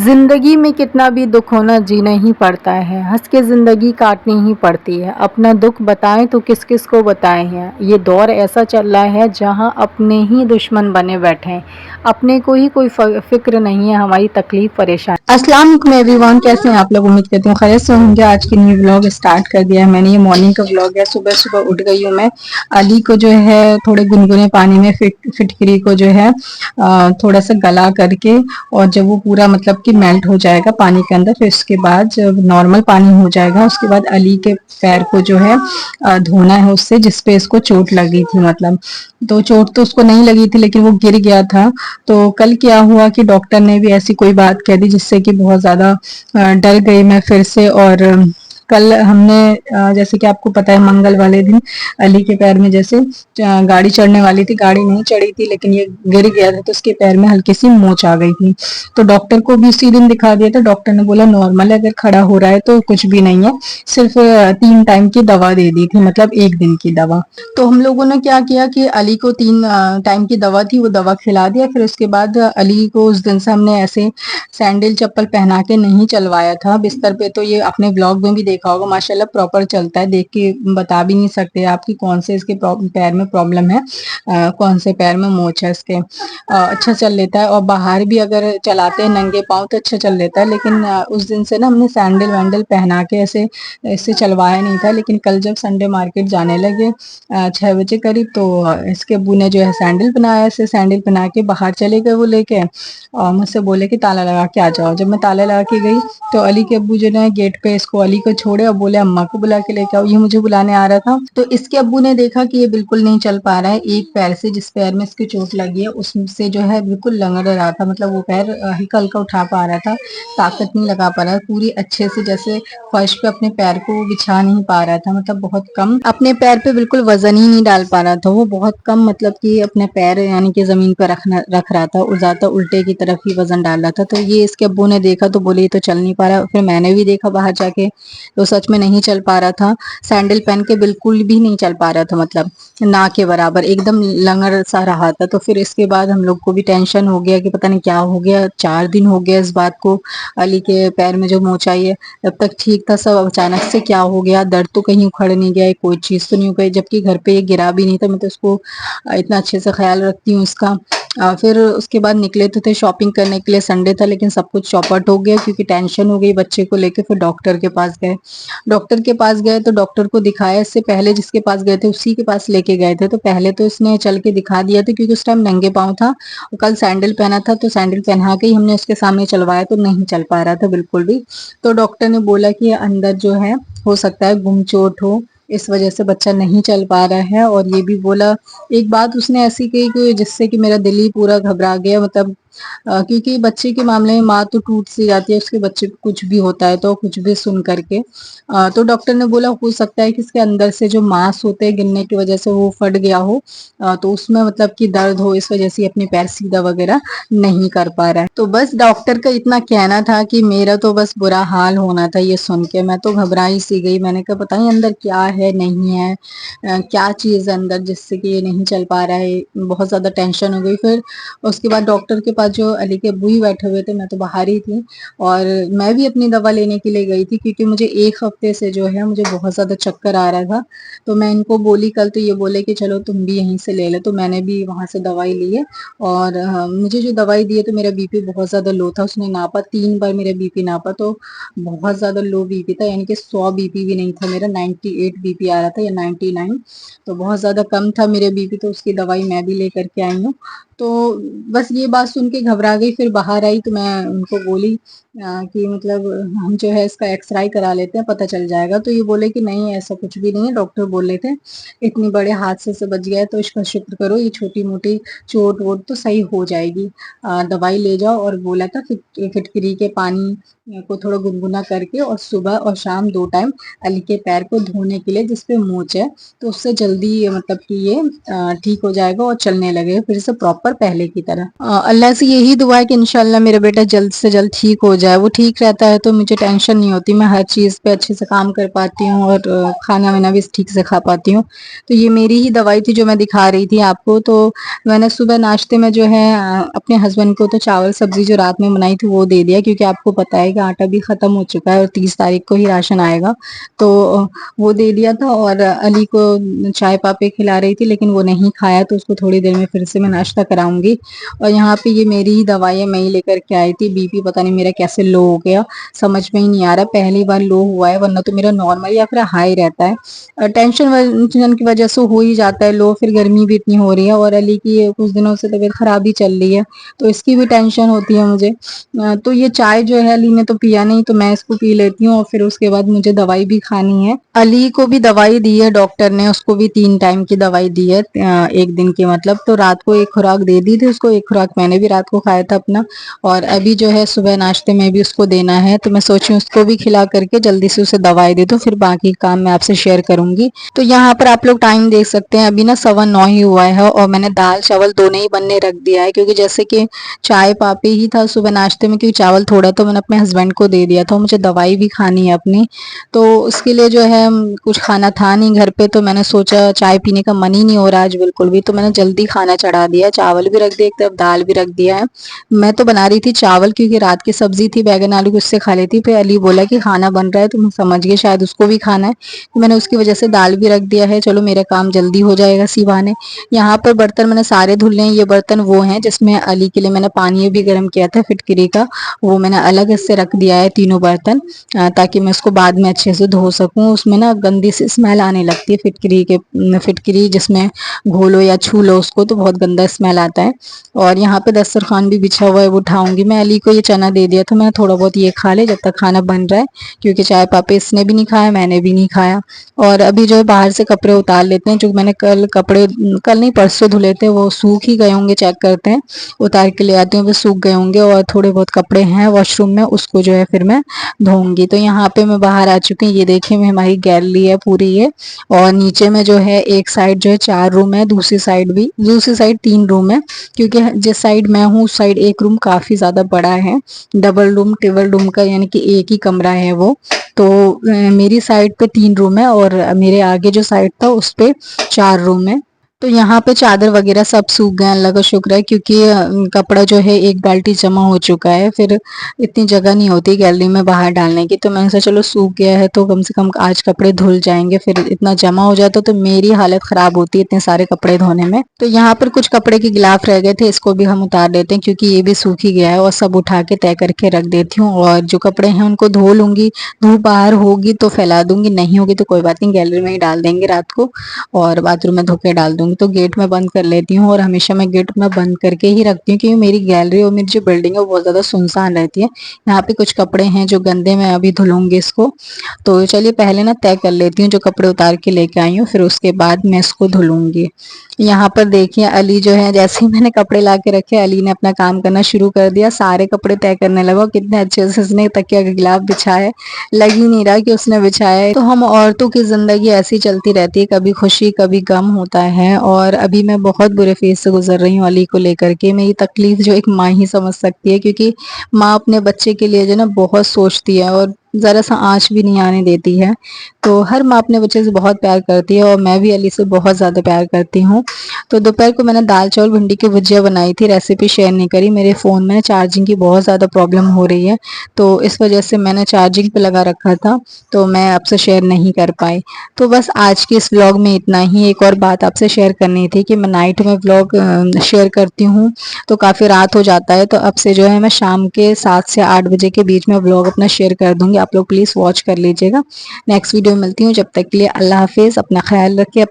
जिंदगी में कितना भी दुख होना जीना ही पड़ता है, हंस के जिंदगी काटनी ही पड़ती है। अपना दुख बताएं तो किस किस को बताएं हैं। ये दौर ऐसा चल रहा है जहां अपने ही दुश्मन बने बैठे हैं। अपने को ही कोई फिक्र नहीं है हमारी तकलीफ परेशानी। अस्सलाम वालेकुम एवरीवन, कैसे हैं आप लोग? उम्मीद करती हूँ खैरियत से होंगे। आज की न्यू व्लॉग स्टार्ट कर दिया है मैंने। ये मॉर्निंग का व्लॉग है। सुबह सुबह उठ गई हूँ मैं। अली को जो है थोड़े गुनगुने पानी में फिटकरी को जो है थोड़ा सा गला करके, और जब वो पूरा मतलब कि मेल्ट हो जाएगा पानी के अंदर, फिर उसके बाद जब नॉर्मल पानी हो जाएगा उसके बाद अली के पैर को जो है धोना है उससे, जिसपे इसको चोट लगी थी। मतलब तो चोट तो उसको नहीं लगी थी लेकिन वो गिर गया था। तो कल क्या हुआ कि डॉक्टर ने भी ऐसी कोई बात कह दी जिससे कि बहुत ज्यादा डर गई मैं फिर से। और कल हमने जैसे कि आपको पता है मंगल वाले दिन अली के पैर में जैसे गाड़ी चढ़ने वाली थी, गाड़ी नहीं चढ़ी थी लेकिन ये गिर गया था तो उसके पैर में हल्की सी मोच आ गई थी। तो डॉक्टर को भी उसी दिन दिखा दिया था। डॉक्टर ने बोला नॉर्मल है, अगर खड़ा हो रहा है तो कुछ भी नहीं है। सिर्फ 3 टाइम की दवा दे दी थी, मतलब 1 दिन की दवा। तो हम लोगों ने क्या किया कि अली को 3 टाइम की दवा थी, वो दवा खिला दिया। फिर उसके बाद अली को उस दिन से हमने ऐसे सैंडल चप्पल पहना के नहीं चलवाया था बिस्तर पे। तो ये आपने ब्लॉग में भी देखा होगा, माशाल्लाह प्रॉपर चलता है। देख के बता भी नहीं सकते आपकी कौन से इसके पैर में प्रॉब्लम है, कौन से पैर में मोच है इसके। अच्छा चल लेता है, और बाहर भी अगर चलाते हैं नंगे पाँव तो अच्छा चल लेता है। लेकिन उस दिन से ना हमने सैंडल वैंडल पहना के ऐसे इससे चलवाया नहीं था। लेकिन कल जब संडे मार्केट जाने लगे 6 बजे करीब, तो इसके अब्बू ने जो है सैंडल पहनाया। ऐसे सैंडल पहना के बाहर चले गए वो लेके, और मुझसे बोले कि ताला लगा के आ जाओ। जब मैं ताला लगा के गई तो अली के अब्बू जो है गेट पे इसको अली को छोड़े और बोले अम्मा को बुला के लेके आओ। ये मुझे बुलाने आ रहा था। तो इसके अब्बू ने देखा कि ये बिल्कुल नहीं चल पा रहा है। एक पैर से, जिस पैर में इसकी चोट लगी है उससे जो है बिल्कुल लंगड़ रहा था। मतलब वो पैर हल्का हल्का उठा पा रहा था, ताकत नहीं लगा पा रहा था पूरी अच्छे से, जैसे फर्श पे अपने पैर को बिछा नहीं पा रहा था। मतलब बहुत कम अपने पैर पे बिल्कुल वजन ही नहीं डाल पा रहा था वो। बहुत कम मतलब कि अपने पैर यानी कि जमीन पर रख रहा था, और ज्यादा उल्टे की तरफ ही वजन डाल रहा था। तो ये इसके अब्बू ने देखा तो बोले ये तो चल नहीं पा रहा। फिर मैंने भी देखा बाहर जाके, तो सच में नहीं चल पा रहा था। सैंडल पहन के बिल्कुल भी नहीं चल पा रहा था, मतलब ना के बराबर, एकदम लंगड़ सा रहा था। तो फिर इसके बाद हम लोग को भी टेंशन हो गया कि पता नहीं क्या हो गया। 4 दिन हो गया इस बात को, अली के पैर में जो मोच आई है। तब तक ठीक था सब, अचानक से क्या हो गया। दर्द तो कहीं उखड़ नहीं गया, कोई चीज तो नहीं हो गई, जबकि घर पे ये गिरा भी नहीं था। मैं तो उसको इतना अच्छे से ख्याल रखती हूँ इसका। फिर उसके बाद निकले तो थे शॉपिंग करने के लिए, संडे था, लेकिन सब कुछ चौपट हो गया क्योंकि टेंशन हो गई बच्चे को लेके। फिर डॉक्टर के पास गए। डॉक्टर के पास गए तो डॉक्टर को दिखाया। इससे पहले जिसके पास गए थे उसी के पास लेके गए थे। तो पहले तो इसने चल के दिखा दिया था क्योंकि उस टाइम नंगे पाँव था, और कल सैंडल पहना था। तो सैंडल पहना के ही हमने उसके सामने चलवाया तो नहीं चल पा रहा था बिल्कुल भी। तो डॉक्टर ने बोला कि अंदर जो है हो सकता है गुम चोट हो, इस वजह से बच्चा नहीं चल पा रहा है। और ये भी बोला, एक बात उसने ऐसी कही कि जिससे कि मेरा दिल ही पूरा घबरा गया। मतलब क्योंकि बच्चे के मामले में माँ तो टूट सी जाती है, उसके बच्चे को कुछ भी होता है तो कुछ भी सुन करके। तो डॉक्टर ने बोला हो सकता है कि इसके अंदर से जो मांस होते हैं गिरने की वजह से वो फट गया हो, तो उसमें मतलब कि दर्द हो, इस वजह से अपने पैर सीधा वगैरह नहीं कर पा रहा है। तो बस डॉक्टर का इतना कहना था कि मेरा तो बस बुरा हाल होना था ये सुन के। मैं तो घबराई सी गई। मैंने कहा पता नहीं अंदर क्या है नहीं है, क्या चीज है अंदर जिससे कि ये नहीं चल पा रहा है। बहुत ज्यादा टेंशन हो गई। फिर उसके बाद डॉक्टर के पास जो अली के अब्बू ही बैठे हुए थे, मैं तो बाहर ही थी, और मैं भी अपनी दवा लेने के लिए गई थी क्योंकि मुझे 1 हफ्ते से जो है मुझे बहुत ज्यादा चक्कर आ रहा था। तो मैं इनको बोली कल, तो ये बोले कि चलो तुम भी यहीं से ले लो। तो मैंने भी वहां से दवाई ली है। और मुझे जो दवाई दी है तो मेरा बीपी बहुत ज्यादा लो था। उसने नापा 3 बार, मेरा बीपी नापा तो बहुत ज्यादा लो बीपी था, यानी कि 100 बीपी भी नहीं था मेरा, 98 बीपी आ रहा था या 99। तो बहुत ज्यादा कम था मेरे बीपी। तो उसकी दवाई मैं भी लेकर के आई हूँ। तो बस ये बात सुन के घबरा गई। फिर बाहर आई तो मैं उनको बोली कि मतलब हम जो है इसका एक्सरे करा लेते हैं, पता चल जाएगा। तो ये बोले कि नहीं ऐसा कुछ भी नहीं है, डॉक्टर बोले थे इतनी बड़े हादसे से बच गया है तो इसका शुक्र करो, ये छोटी मोटी चोट वोट तो सही हो जाएगी। दवाई ले जाओ। और बोला था फिटकरी के पानी को थोड़ा गुनगुना करके और सुबह और शाम 2 टाइम अली के पैर को धोने के लिए, जिसपे मोच है, तो उससे जल्दी मतलब कि ये ठीक हो जाएगा और चलने लगेगा फिर से प्रॉपर। और पहले की तरह। अल्लाह से यही दुआ है कि इंशाल्लाह मेरा बेटा जल्द से जल्द ठीक हो जाए। वो ठीक रहता है तो मुझे टेंशन नहीं होती, मैं हर चीज़ पे अच्छे से काम कर पाती हूँ और खाना वाना भी ठीक से खा पाती हूँ। तो ये मेरी ही दवाई थी जो मैं दिखा रही थी आपको। तो मैंने सुबह नाश्ते में जो है अपने हस्बैंड को तो चावल सब्जी जो रात में बनाई थी वो दे दिया, क्योंकि आपको पता है कि आटा भी खत्म हो चुका है और 30 तारीख को ही राशन आएगा। तो वो दे दिया था और अली को चाय पापे खिला रही थी, लेकिन वो नहीं खाया तो उसको थोड़ी देर में फिर से मैं नाश्ता कराऊंगी। और यहाँ पे ये मेरी ही दवाई है, मैं ही लेकर के आई थी। बीपी पता नहीं मेरा कैसे लो हो गया, समझ में ही नहीं आ रहा। पहली बार लो हुआ है, वरना तो मेरा नॉर्मल या फिर हाई रहता है। टेंशन की वजह से हो ही जाता है लो। फिर गर्मी भी इतनी हो रही है और अली की कुछ दिनों से तबीयत खराब ही चल रही है, तो इसकी भी टेंशन होती है मुझे। तो ये चाय जो है अली ने तो पिया नहीं, तो मैं इसको पी लेती हूँ और फिर उसके बाद मुझे दवाई भी खानी है। अली को भी दवाई दी है डॉक्टर ने, उसको भी 3 टाइम की दवाई दी है, एक दिन की मतलब। तो रात को एक खुराक दे दी थी उसको, एक खुराक मैंने भी रात को खाया था अपना। और अभी जो है सुबह नाश्ते में भी उसको देना है, तो मैं सोची उसको भी खिला करके जल्दी से उसे दवाई दे दूं, फिर बाकी काम मैं आपसे शेयर करूंगी। तो यहाँ पर आप लोग टाइम देख सकते हैं, अभी ना 9:15 ही हुआ है और मैंने दाल चावल दोनों ही बनने रख दिया है, क्योंकि जैसे कि चाय पापे ही था सुबह नाश्ते में, क्योंकि चावल थोड़ा तो मैंने अपने हस्बैंड को दे दिया था, मुझे दवाई भी खानी है अपनी। तो उसके लिए जो है कुछ खाना था नहीं घर पे, तो मैंने सोचा चाय पीने का मन ही नहीं हो रहा आज बिल्कुल भी, तो मैंने जल्दी खाना चढ़ा दिया। चावल भी रख दिया, एक तरफ दाल भी रख दिया है। मैं तो बना रही थी चावल, क्योंकि रात की सब्जी थी बैगन आलू की, उससे खा लेती। फिर अली बोला कि खाना बन रहा है, तो मैं समझ गई शायद उसको भी खाना है, तो मैंने उसकी वजह से दाल भी रख दिया है। चलो मेरा काम जल्दी हो जाएगा इसी बहाने। यहाँ पर बर्तन मैंने सारे धुल लिए हैं। ये बर्तन वो हैं जिसमें अली के लिए मैंने पानी भी गर्म किया था फिटकरी का, वो मैंने अलग से रख दिया है तीनों बर्तन, ताकि मैं उसको बाद में अच्छे से धो सकूं। उसमें ना गंदी सी स्मेल आने लगती है फिटकरी जिसमें घोलो या छू लो उसको तो बहुत गंदा स्मेल आता है। और यहाँ पे दस्तरखान भी बिछा हुआ है, वो उठाऊंगी मैं। अली को ये चना दे दिया था मैंने, थोड़ा बहुत ये खा ले जब तक खाना बन रहा है, क्योंकि चाय पापे इसने भी नहीं खाया, मैंने भी नहीं खाया। और अभी जो है बाहर से कपड़े उतार लेते हैं, जो मैंने कल नहीं परसों धुले थे, वो सूख ही गए होंगे, चेक करते हैं। उतार के ले आती हूँ, वो सूख गए होंगे। और थोड़े बहुत कपड़े हैं वॉशरूम में, उसको जो है फिर मैं धोऊंगी। तो यहाँ पे मैं बाहर आ चुकी हूँ, ये देखिए मैं हमारी गैलरी है पूरी ये। और नीचे में जो है एक साइड जो है 4 रूम है, दूसरी साइड 3 रूम है, क्योंकि जिस साइड मैं हूँ उस साइड एक रूम काफी ज्यादा बड़ा है, डबल रूम ट्रिपल रूम का, यानी कि एक ही कमरा है वो। तो मेरी साइड पे 3 रूम है और मेरे आगे जो साइड था उस पे 4 रूम है। तो यहाँ पे चादर वगैरह सब सूख गए, अल्लाह का शुक्र है, क्योंकि कपड़ा जो है एक बाल्टी जमा हो चुका है, फिर इतनी जगह नहीं होती गैलरी में बाहर डालने की। तो मैंने सोचा चलो सूख गया है तो कम से कम आज कपड़े धुल जाएंगे, फिर इतना जमा हो जाता तो मेरी हालत खराब होती है इतने सारे कपड़े धोने में। तो यहाँ पर कुछ कपड़े के गिलाफ रह गए थे, इसको भी हम उतार देते हैं, क्योंकि ये भी सूख ही गया है। और सब उठा के तय करके रख देती हूँ, और जो कपड़े हैं उनको धो लूंगी। धूप बाहर होगी तो फैला दूंगी, नहीं होगी तो कोई बात नहीं, गैलरी में ही डाल देंगे रात को, और बाथरूम में धो के डाल दूंगी। तो गेट में बंद कर लेती हूँ, और हमेशा मैं गेट में बंद करके ही रखती हूँ, क्योंकि मेरी गैलरी और मेरी जो बिल्डिंग है वो बहुत ज्यादा सुनसान रहती है। यहाँ पे कुछ कपड़े हैं जो गंदे, मैं अभी धुलूंगी इसको। तो चलिए पहले ना तय कर लेती हूँ जो कपड़े उतार के लेके आई हूँ, फिर उसके बाद मैं इसको धुलूंगी। यहाँ पर देखिए अली जो है, जैसे ही मैंने कपड़े ला के रखे अली ने अपना काम करना शुरू कर दिया, सारे कपड़े तय करने लगा। कितने अच्छे से उसने तकिया का गिलाफ बिछाया है, लग ही नहीं रहा कि उसने बिछाया है। तो हम औरतों की जिंदगी ऐसी चलती रहती है, कभी खुशी कभी गम होता है। और अभी मैं बहुत बुरे फेज से गुजर रही हूँ अली को लेकर के। मेरी तकलीफ जो एक माँ ही समझ सकती है, क्योंकि माँ अपने बच्चे के लिए जो ना बहुत सोचती है और जरा सा आंच भी नहीं आने देती है। तो हर माँ अपने बच्चे से बहुत प्यार करती है, और मैं भी अली से बहुत ज्यादा प्यार करती हूँ। तो दोपहर को मैंने दाल चावल भिंडी की भुजिया बनाई थी, रेसिपी शेयर नहीं करी। मेरे फोन में चार्जिंग की बहुत ज्यादा प्रॉब्लम हो रही है, तो इस वजह से मैंने चार्जिंग पे लगा रखा था, तो मैं आपसे शेयर नहीं कर पाई। तो बस आज के इस व्लॉग में इतना ही। एक और बात आपसे शेयर करनी थी कि मैं नाइट में व्लॉग शेयर करती हूँ तो काफी रात हो जाता है, तो अब से जो है मैं शाम के 7 से 8 बजे के बीच में व्लॉग अपना शेयर कर दूंगी। आप लोग प्लीज वॉच कर लीजिएगा। नेक्स्ट वीडियो में मिलती हूँ, जब तक के लिए अल्लाह हाफिज, अपना ख्याल रखिए।